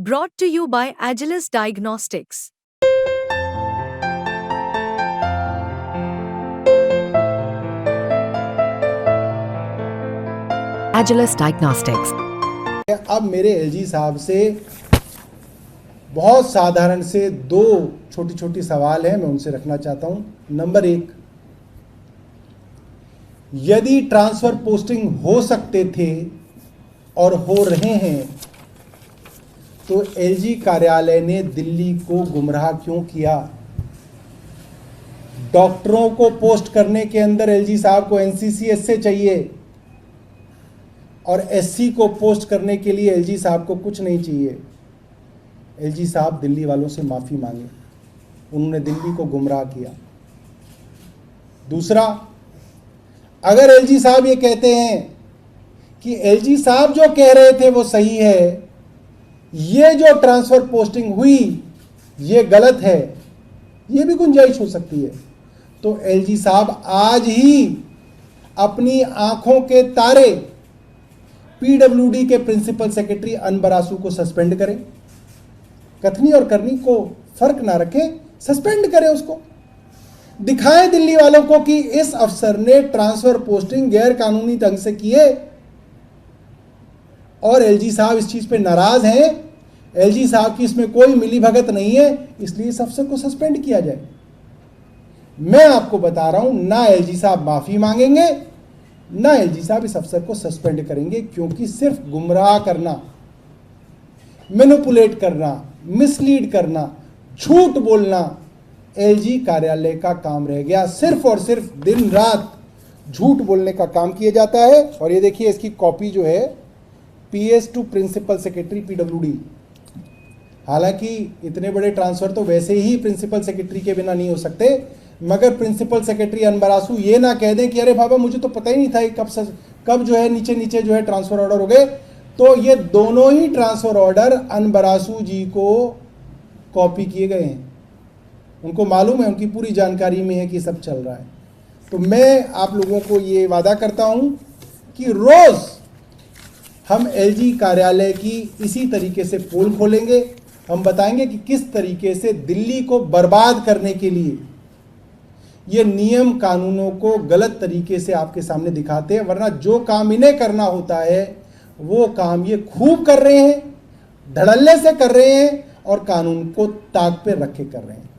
Brought to you by Agilus Diagnostics. Agilus Diagnostics. अब मेरे LG साहब से बहुत साधारण से दो छोटी छोटी सवाल हैं, मैं उनसे रखना चाहता हूं। नंबर एक, यदि ट्रांसफर पोस्टिंग हो सकते थे और हो रहे हैं तो एलजी कार्यालय ने दिल्ली को गुमराह क्यों किया? डॉक्टरों को पोस्ट करने के अंदर एलजी साहब को एनसीसीएस से चाहिए और एससी को पोस्ट करने के लिए एलजी साहब को कुछ नहीं चाहिए। एलजी साहब दिल्ली वालों से माफ़ी मांगे, उन्होंने दिल्ली को गुमराह किया। दूसरा, अगर एलजी साहब ये कहते हैं कि एलजी साहब जो कह रहे थे वो सही है, ये जो ट्रांसफर पोस्टिंग हुई ये गलत है, ये भी गुंजाइश हो सकती है, तो एलजी साहब आज ही अपनी आंखों के तारे पीडब्ल्यूडी के प्रिंसिपल सेक्रेटरी अनबरासू को सस्पेंड करें। कथनी और करनी को फर्क ना रखें, सस्पेंड करें उसको। दिखाएं दिल्ली वालों को कि इस अफसर ने ट्रांसफर पोस्टिंग गैर कानूनी ढंग से किए और एलजी साहब इस चीज पे नाराज हैं, एलजी साहब की इसमें कोई मिलीभगत नहीं है, इसलिए इस अफसर को सस्पेंड किया जाए। मैं आपको बता रहा हूं, ना एलजी साहब माफी मांगेंगे, ना एलजी साहब इस अफसर को सस्पेंड करेंगे, क्योंकि सिर्फ गुमराह करना, मैनिपुलेट करना, मिसलीड करना, झूठ बोलना एलजी कार्यालय का काम रह गया। सिर्फ और सिर्फ दिन रात झूठ बोलने का काम किया जाता है। और ये देखिए, इसकी कॉपी जो है, PS to principal secretary PWD. हालांकि इतने बड़े ट्रांसफर तो वैसे ही प्रिंसिपल सेक्रेटरी के बिना नहीं हो सकते, मगर प्रिंसिपल सेक्रेटरी अनबरासू ये ना कह दें कि अरे बाबा मुझे तो पता ही नहीं था कब जो है नीचे नीचे जो है ट्रांसफर ऑर्डर हो गए। तो ये दोनों ही ट्रांसफर ऑर्डर अनबरासू जी को कॉपी किए गए हैं, उनको मालूम है, उनकी पूरी जानकारी में है कि सब चल रहा है। तो मैं आप लोगों को ये वादा करता हूं कि रोज हम एलजी कार्यालय की इसी तरीके से पोल खोलेंगे। हम बताएंगे कि किस तरीके से दिल्ली को बर्बाद करने के लिए ये नियम कानूनों को गलत तरीके से आपके सामने दिखाते हैं, वरना जो काम इन्हें करना होता है वो काम ये खूब कर रहे हैं, धड़ल्ले से कर रहे हैं और कानून को ताक पे रखे कर रहे हैं।